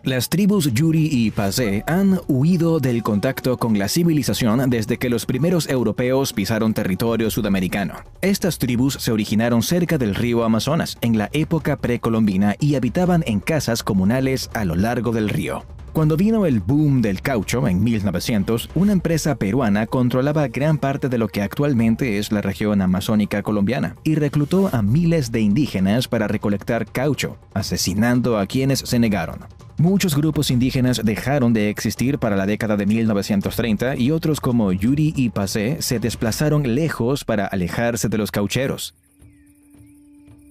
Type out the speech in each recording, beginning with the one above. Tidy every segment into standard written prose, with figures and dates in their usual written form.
Las tribus Yuri y Pacé han huido del contacto con la civilización desde que los primeros europeos pisaron territorio sudamericano. Estas tribus se originaron cerca del río Amazonas en la época precolombina y habitaban en casas comunales a lo largo del río. Cuando vino el boom del caucho en 1900, una empresa peruana controlaba gran parte de lo que actualmente es la región amazónica colombiana y reclutó a miles de indígenas para recolectar caucho, asesinando a quienes se negaron. Muchos grupos indígenas dejaron de existir para la década de 1930 y otros como Yuri y Pacé se desplazaron lejos para alejarse de los caucheros.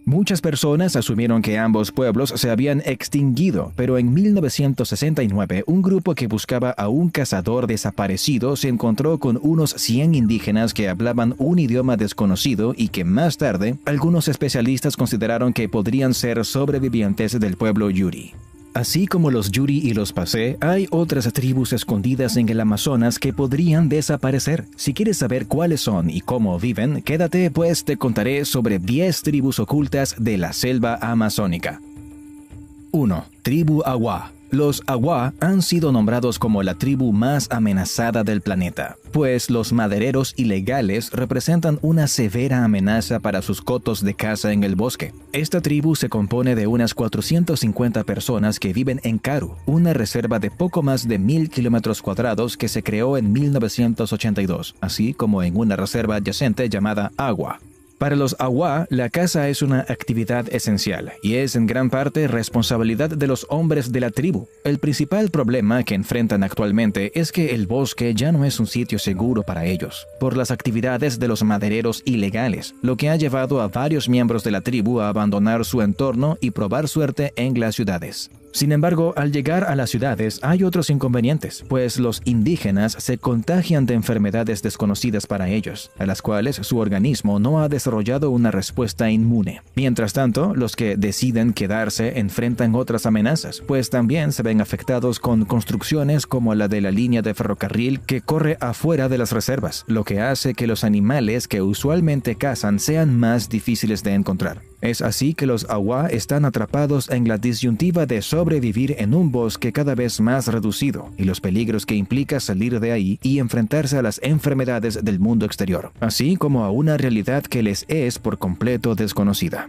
Muchas personas asumieron que ambos pueblos se habían extinguido, pero en 1969 un grupo que buscaba a un cazador desaparecido se encontró con unos 100 indígenas que hablaban un idioma desconocido y que más tarde algunos especialistas consideraron que podrían ser sobrevivientes del pueblo Yuri. Así como los Yuri y los Pacé, hay otras tribus escondidas en el Amazonas que podrían desaparecer. Si quieres saber cuáles son y cómo viven, quédate pues te contaré sobre 10 tribus ocultas de la selva amazónica. 1. Tribu Agua. Los Agua han sido nombrados como la tribu más amenazada del planeta, pues los madereros ilegales representan una severa amenaza para sus cotos de caza en el bosque. Esta tribu se compone de unas 450 personas que viven en Caru, una reserva de poco más de 1000 kilómetros cuadrados que se creó en 1982, así como en una reserva adyacente llamada Agua. Para los Agua, la caza es una actividad esencial y es en gran parte responsabilidad de los hombres de la tribu. El principal problema que enfrentan actualmente es que el bosque ya no es un sitio seguro para ellos, por las actividades de los madereros ilegales, lo que ha llevado a varios miembros de la tribu a abandonar su entorno y probar suerte en las ciudades. Sin embargo, al llegar a las ciudades hay otros inconvenientes, pues los indígenas se contagian de enfermedades desconocidas para ellos, a las cuales su organismo no ha desarrollado una respuesta inmune. Mientras tanto, los que deciden quedarse enfrentan otras amenazas, pues también se ven afectados con construcciones como la de la línea de ferrocarril que corre afuera de las reservas, lo que hace que los animales que usualmente cazan sean más difíciles de encontrar. Es así que los Agua están atrapados en la disyuntiva de sobrevivir en un bosque cada vez más reducido y los peligros que implica salir de ahí y enfrentarse a las enfermedades del mundo exterior, así como a una realidad que les es por completo desconocida.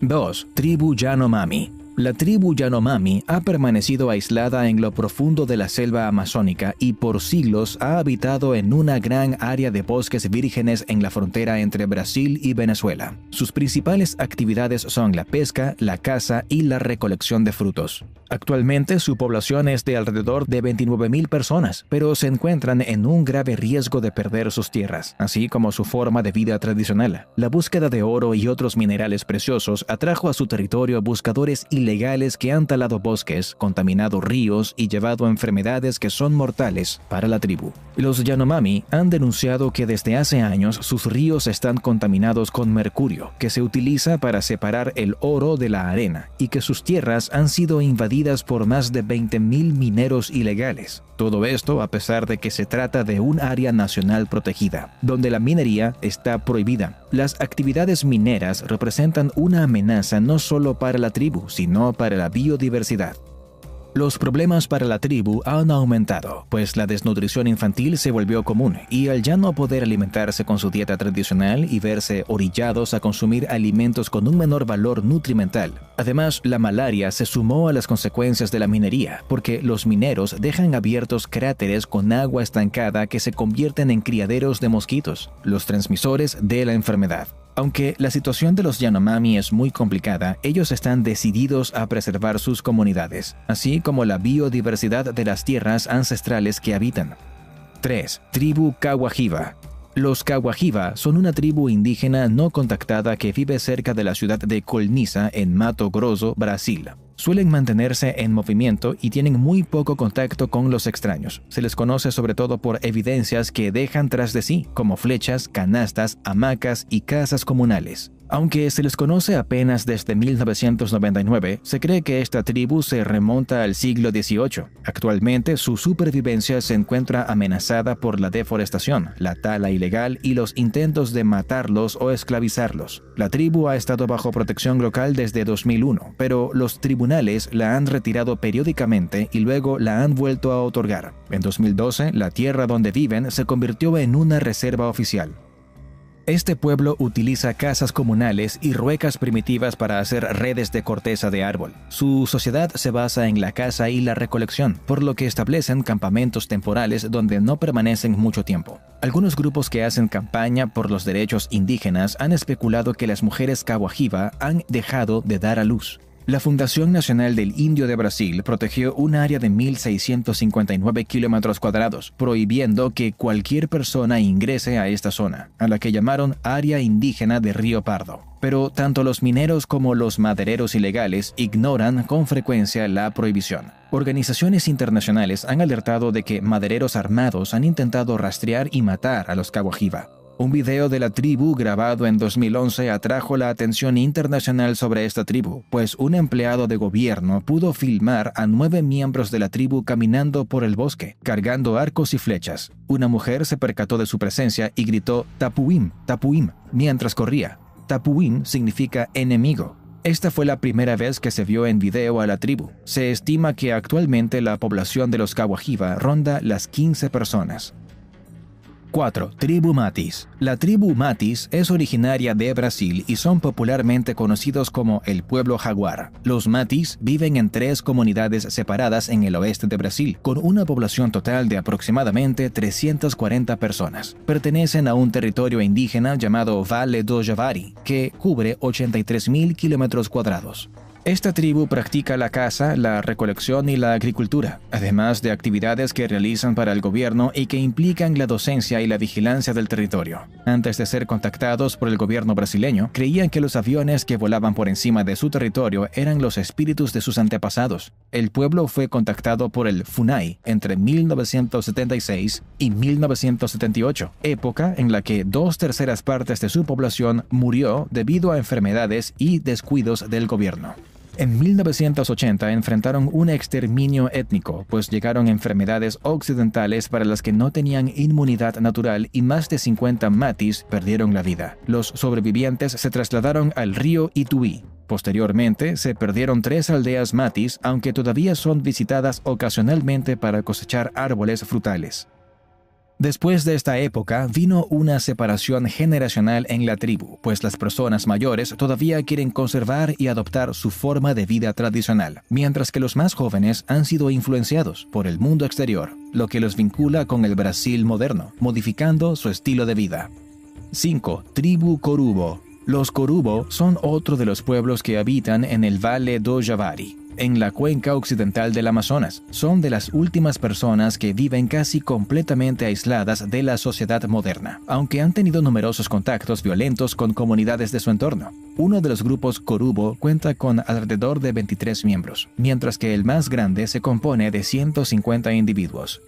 2. Tribu Yanomami. La tribu Yanomami ha permanecido aislada en lo profundo de la selva amazónica y por siglos ha habitado en una gran área de bosques vírgenes en la frontera entre Brasil y Venezuela. Sus principales actividades son la pesca, la caza y la recolección de frutos. Actualmente su población es de alrededor de 29,000 personas, pero se encuentran en un grave riesgo de perder sus tierras, así como su forma de vida tradicional. La búsqueda de oro y otros minerales preciosos atrajo a su territorio buscadores ilegales que han talado bosques, contaminado ríos y llevado enfermedades que son mortales para la tribu. Los Yanomami han denunciado que desde hace años sus ríos están contaminados con mercurio, que se utiliza para separar el oro de la arena, y que sus tierras han sido invadidas por más de 20,000 mineros ilegales. Todo esto a pesar de que se trata de un área nacional protegida, donde la minería está prohibida. Las actividades mineras representan una amenaza no solo para la tribu, sino para la biodiversidad. Los problemas para la tribu han aumentado, pues la desnutrición infantil se volvió común y al ya no poder alimentarse con su dieta tradicional y verse orillados a consumir alimentos con un menor valor nutrimental. Además, la malaria se sumó a las consecuencias de la minería, porque los mineros dejan abiertos cráteres con agua estancada que se convierten en criaderos de mosquitos, los transmisores de la enfermedad. Aunque la situación de los Yanomami es muy complicada, ellos están decididos a preservar sus comunidades, así como la biodiversidad de las tierras ancestrales que habitan. 3. Tribu Caguajiva. Los Caguajiva son una tribu indígena no contactada que vive cerca de la ciudad de Colniza en Mato Grosso, Brasil. Suelen mantenerse en movimiento y tienen muy poco contacto con los extraños. Se les conoce sobre todo por evidencias que dejan tras de sí, como flechas, canastas, hamacas y casas comunales. Aunque se les conoce apenas desde 1999, se cree que esta tribu se remonta al siglo XVIII. Actualmente, su supervivencia se encuentra amenazada por la deforestación, la tala ilegal y los intentos de matarlos o esclavizarlos. La tribu ha estado bajo protección local desde 2001, pero los tribunales la han retirado periódicamente y luego la han vuelto a otorgar. En 2012, la tierra donde viven se convirtió en una reserva oficial. Este pueblo utiliza casas comunales y ruecas primitivas para hacer redes de corteza de árbol. Su sociedad se basa en la caza y la recolección, por lo que establecen campamentos temporales donde no permanecen mucho tiempo. Algunos grupos que hacen campaña por los derechos indígenas han especulado que las mujeres Caguajiva han dejado de dar a luz. La Fundación Nacional del Indio de Brasil protegió un área de 1.659 kilómetros cuadrados, prohibiendo que cualquier persona ingrese a esta zona, a la que llamaron Área Indígena de Río Pardo. Pero tanto los mineros como los madereros ilegales ignoran con frecuencia la prohibición. Organizaciones internacionales han alertado de que madereros armados han intentado rastrear y matar a los Caguajiva. Un video de la tribu grabado en 2011 atrajo la atención internacional sobre esta tribu, pues un empleado de gobierno pudo filmar a 9 miembros de la tribu caminando por el bosque, cargando arcos y flechas. Una mujer se percató de su presencia y gritó "Tapuim, Tapuim", mientras corría. Tapuim significa enemigo. Esta fue la primera vez que se vio en video a la tribu. Se estima que actualmente la población de los Caguajiva ronda las 15 personas. 4. Tribu Matis. La tribu Matis es originaria de Brasil y son popularmente conocidos como el pueblo jaguar. Los Matis viven en 3 comunidades separadas en el oeste de Brasil, con una población total de aproximadamente 340 personas. Pertenecen a un territorio indígena llamado Vale do Javari, que cubre 83.000 kilómetros cuadrados. Esta tribu practica la caza, la recolección y la agricultura, además de actividades que realizan para el gobierno y que implican la docencia y la vigilancia del territorio. Antes de ser contactados por el gobierno brasileño, creían que los aviones que volaban por encima de su territorio eran los espíritus de sus antepasados. El pueblo fue contactado por el FUNAI entre 1976 y 1978, época en la que 2/3 partes de su población murió debido a enfermedades y descuidos del gobierno. En 1980 enfrentaron un exterminio étnico, pues llegaron enfermedades occidentales para las que no tenían inmunidad natural y más de 50 matis perdieron la vida. Los sobrevivientes se trasladaron al río Ituí. Posteriormente, se perdieron 3 aldeas matis, aunque todavía son visitadas ocasionalmente para cosechar árboles frutales. Después de esta época, vino una separación generacional en la tribu, pues las personas mayores todavía quieren conservar y adoptar su forma de vida tradicional, mientras que los más jóvenes han sido influenciados por el mundo exterior, lo que los vincula con el Brasil moderno, modificando su estilo de vida. 5. Tribu Corubo. Los Corubo son otro de los pueblos que habitan en el Vale do Javari, en la cuenca occidental del Amazonas. Son de las últimas personas que viven casi completamente aisladas de la sociedad moderna, aunque han tenido numerosos contactos violentos con comunidades de su entorno. Uno de los grupos Corubo cuenta con alrededor de 23 miembros, mientras que el más grande se compone de 150 individuos.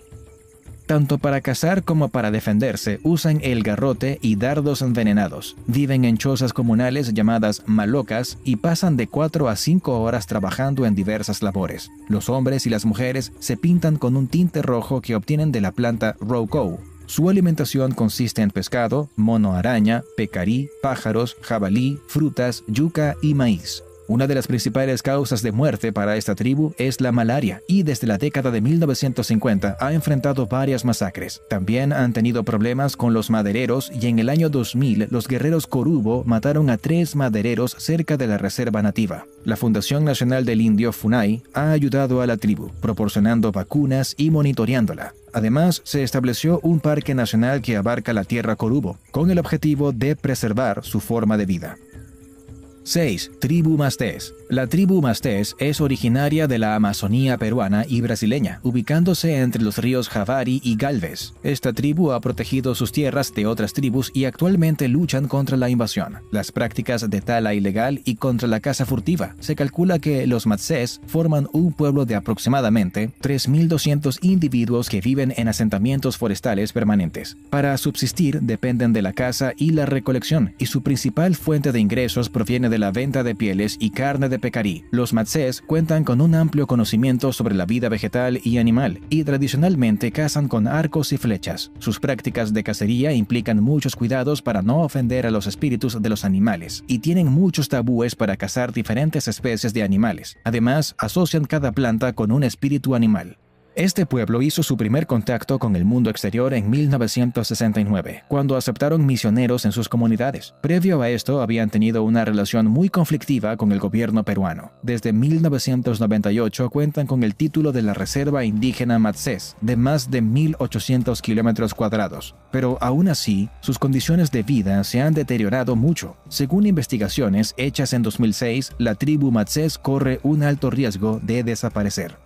Tanto para cazar como para defenderse, usan el garrote y dardos envenenados. Viven en chozas comunales llamadas malocas y pasan de 4 a 5 horas trabajando en diversas labores. Los hombres y las mujeres se pintan con un tinte rojo que obtienen de la planta rocou. Su alimentación consiste en pescado, mono araña, pecarí, pájaros, jabalí, frutas, yuca y maíz. Una de las principales causas de muerte para esta tribu es la malaria y desde la década de 1950 ha enfrentado varias masacres. También han tenido problemas con los madereros y en el año 2000 los guerreros Corubo mataron a 3 madereros cerca de la reserva nativa. La Fundación Nacional del Indio FUNAI ha ayudado a la tribu, proporcionando vacunas y monitoreándola. Además, se estableció un parque nacional que abarca la tierra Corubo, con el objetivo de preservar su forma de vida. 6. Tribu Mastés. La tribu Mastés es originaria de la Amazonía peruana y brasileña, ubicándose entre los ríos Javari y Galvez. Esta tribu ha protegido sus tierras de otras tribus y actualmente luchan contra la invasión, las prácticas de tala ilegal y contra la caza furtiva. Se calcula que los Mastés forman un pueblo de aproximadamente 3.200 individuos que viven en asentamientos forestales permanentes. Para subsistir dependen de la caza y la recolección, y su principal fuente de ingresos proviene de la venta de pieles y carne de pecarí. Los Mastés cuentan con un amplio conocimiento sobre la vida vegetal y animal, y tradicionalmente cazan con arcos y flechas. Sus prácticas de cacería implican muchos cuidados para no ofender a los espíritus de los animales, y tienen muchos tabúes para cazar diferentes especies de animales. Además, asocian cada planta con un espíritu animal. Este pueblo hizo su primer contacto con el mundo exterior en 1969, cuando aceptaron misioneros en sus comunidades. Previo a esto, habían tenido una relación muy conflictiva con el gobierno peruano. Desde 1998 cuentan con el título de la Reserva Indígena Matsés, de más de 1.800 kilómetros cuadrados. Pero aún así, sus condiciones de vida se han deteriorado mucho. Según investigaciones hechas en 2006, la tribu Matsés corre un alto riesgo de desaparecer.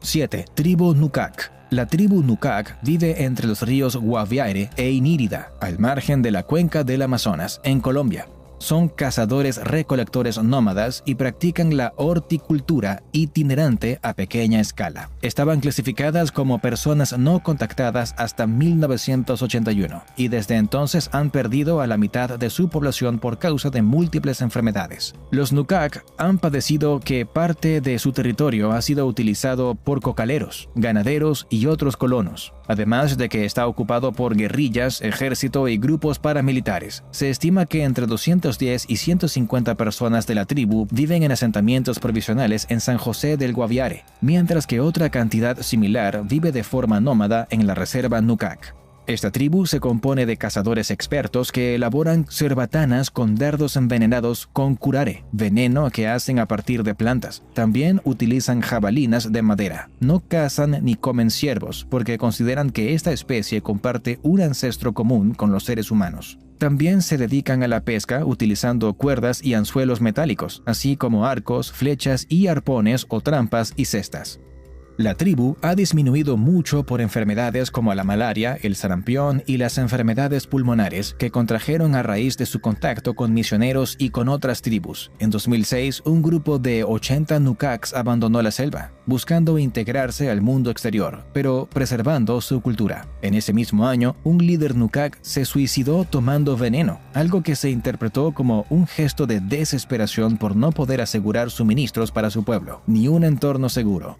7. Tribu Nucac. La tribu Nucac vive entre los ríos Guaviare e Inírida, al margen de la cuenca del Amazonas, en Colombia. Son cazadores-recolectores nómadas y practican la horticultura itinerante a pequeña escala. Estaban clasificadas como personas no contactadas hasta 1981 y desde entonces han perdido a la mitad de su población por causa de múltiples enfermedades. Los Nucac han padecido que parte de su territorio ha sido utilizado por cocaleros, ganaderos y otros colonos, además de que está ocupado por guerrillas, ejército y grupos paramilitares. Se estima que entre 210 y 150 personas de la tribu viven en asentamientos provisionales en San José del Guaviare, mientras que otra cantidad similar vive de forma nómada en la reserva Nucac. Esta tribu se compone de cazadores expertos que elaboran cerbatanas con dardos envenenados con curare, veneno que hacen a partir de plantas. También utilizan jabalinas de madera. No cazan ni comen ciervos porque consideran que esta especie comparte un ancestro común con los seres humanos. También se dedican a la pesca utilizando cuerdas y anzuelos metálicos, así como arcos, flechas y arpones o trampas y cestas. La tribu ha disminuido mucho por enfermedades como la malaria, el sarampión y las enfermedades pulmonares que contrajeron a raíz de su contacto con misioneros y con otras tribus. En 2006, un grupo de 80 Nucacs abandonó la selva, buscando integrarse al mundo exterior, pero preservando su cultura. En ese mismo año, un líder Nucac se suicidó tomando veneno, algo que se interpretó como un gesto de desesperación por no poder asegurar suministros para su pueblo, ni un entorno seguro.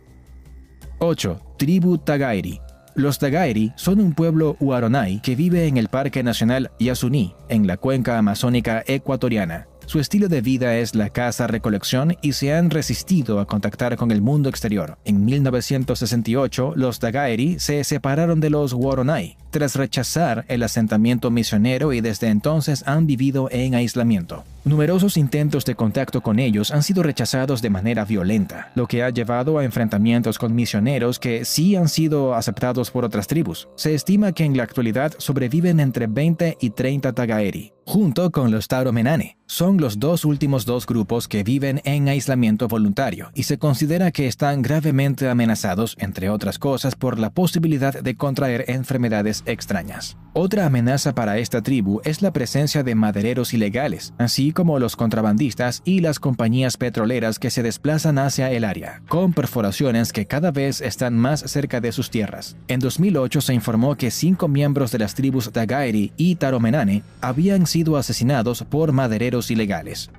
8. Tribu Tagairi. Los Tagairi son un pueblo huaronai que vive en el Parque Nacional Yasuní, en la cuenca amazónica ecuatoriana. Su estilo de vida es la caza-recolección y se han resistido a contactar con el mundo exterior. En 1968, los Tagairi se separaron de los Huaronai, tras rechazar el asentamiento misionero y desde entonces han vivido en aislamiento. Numerosos intentos de contacto con ellos han sido rechazados de manera violenta, lo que ha llevado a enfrentamientos con misioneros que sí han sido aceptados por otras tribus. Se estima que en la actualidad sobreviven entre 20 y 30 Tagairi, junto con los Taromenane. Son los dos últimos grupos que viven en aislamiento voluntario y se considera que están gravemente amenazados, entre otras cosas, por la posibilidad de contraer enfermedades extrañas. Otra amenaza para esta tribu es la presencia de madereros ilegales, así como los contrabandistas y las compañías petroleras que se desplazan hacia el área, con perforaciones que cada vez están más cerca de sus tierras. En 2008 se informó que 5 miembros de las tribus Tagairi y Taromenane habían sido asesinados por madereros ilegales.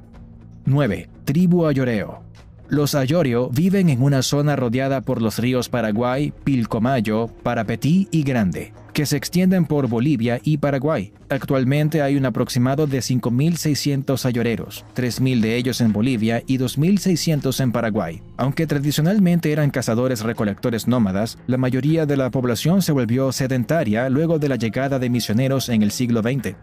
9. Tribu Ayoreo. Los Ayoreo viven en una zona rodeada por los ríos Paraguay, Pilcomayo, Parapetí y Grande, que se extienden por Bolivia y Paraguay. Actualmente hay un aproximado de 5.600 ayoreros, 3.000 de ellos en Bolivia y 2.600 en Paraguay. Aunque tradicionalmente eran cazadores-recolectores nómadas, la mayoría de la población se volvió sedentaria luego de la llegada de misioneros en el siglo XX.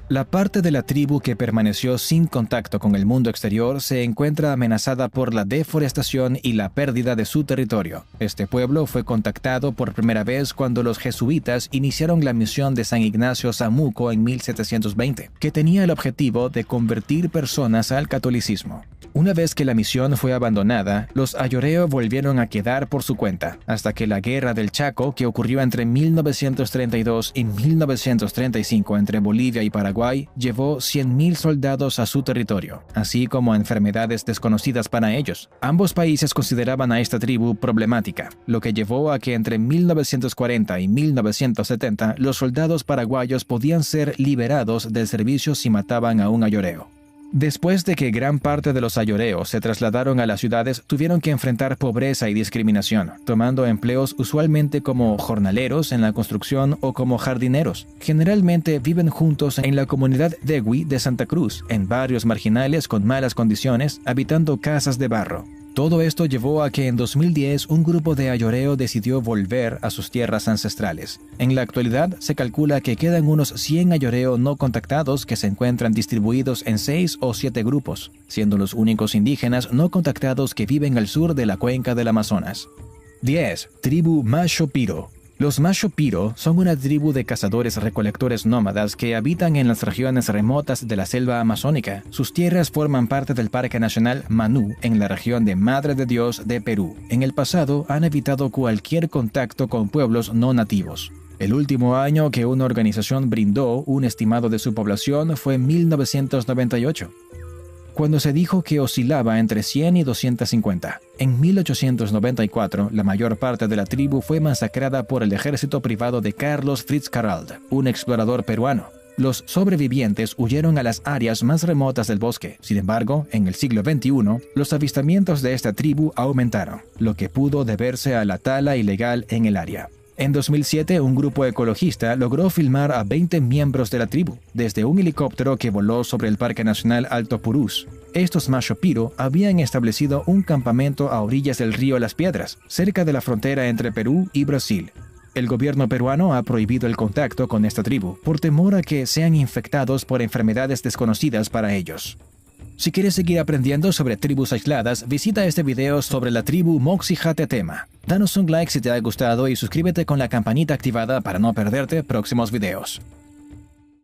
La parte de la tribu que permaneció sin contacto con el mundo exterior se encuentra amenazada por la deforestación y la pérdida de su territorio. Este pueblo fue contactado por primera vez cuando los jesuitas iniciaron la misión de San Ignacio Zamuco en 1720, que tenía el objetivo de convertir personas al catolicismo. Una vez que la misión fue abandonada, los ayoreo volvieron a quedar por su cuenta, hasta que la Guerra del Chaco, que ocurrió entre 1932 y 1935 entre Bolivia y Paraguay, llevó 100.000 soldados a su territorio, así como a enfermedades desconocidas para ellos. Ambos países consideraban a esta tribu problemática, lo que llevó a que entre 1940 y 1970 los soldados paraguayos podían ser liberados del servicio si mataban a un ayoreo. Después de que gran parte de los ayoreos se trasladaron a las ciudades, tuvieron que enfrentar pobreza y discriminación, tomando empleos usualmente como jornaleros en la construcción o como jardineros. Generalmente viven juntos en la comunidad Degui de Santa Cruz, en barrios marginales con malas condiciones, habitando casas de barro. Todo esto llevó a que en 2010 un grupo de ayoreo decidió volver a sus tierras ancestrales. En la actualidad se calcula que quedan unos 100 ayoreo no contactados que se encuentran distribuidos en 6 o 7 grupos, siendo los únicos indígenas no contactados que viven al sur de la cuenca del Amazonas. 10. Tribu Macho Piro. Los Macho Piro son una tribu de cazadores-recolectores nómadas que habitan en las regiones remotas de la selva amazónica. Sus tierras forman parte del Parque Nacional Manú en la región de Madre de Dios de Perú. En el pasado han evitado cualquier contacto con pueblos no nativos. El último año que una organización brindó un estimado de su población fue 1998. Cuando se dijo que oscilaba entre 100 y 250. En 1894, la mayor parte de la tribu fue masacrada por el ejército privado de Carlos Fitzcarrald, un explorador peruano. Los sobrevivientes huyeron a las áreas más remotas del bosque. Sin embargo, en el siglo XXI, los avistamientos de esta tribu aumentaron, lo que pudo deberse a la tala ilegal en el área. En 2007, un grupo ecologista logró filmar a 20 miembros de la tribu, desde un helicóptero que voló sobre el Parque Nacional Alto Purús. Estos Macho Piro habían establecido un campamento a orillas del río Las Piedras, cerca de la frontera entre Perú y Brasil. El gobierno peruano ha prohibido el contacto con esta tribu, por temor a que sean infectados por enfermedades desconocidas para ellos. Si quieres seguir aprendiendo sobre tribus aisladas, visita este video sobre la tribu Moxihatetema. Danos un like si te ha gustado y suscríbete con la campanita activada para no perderte próximos videos.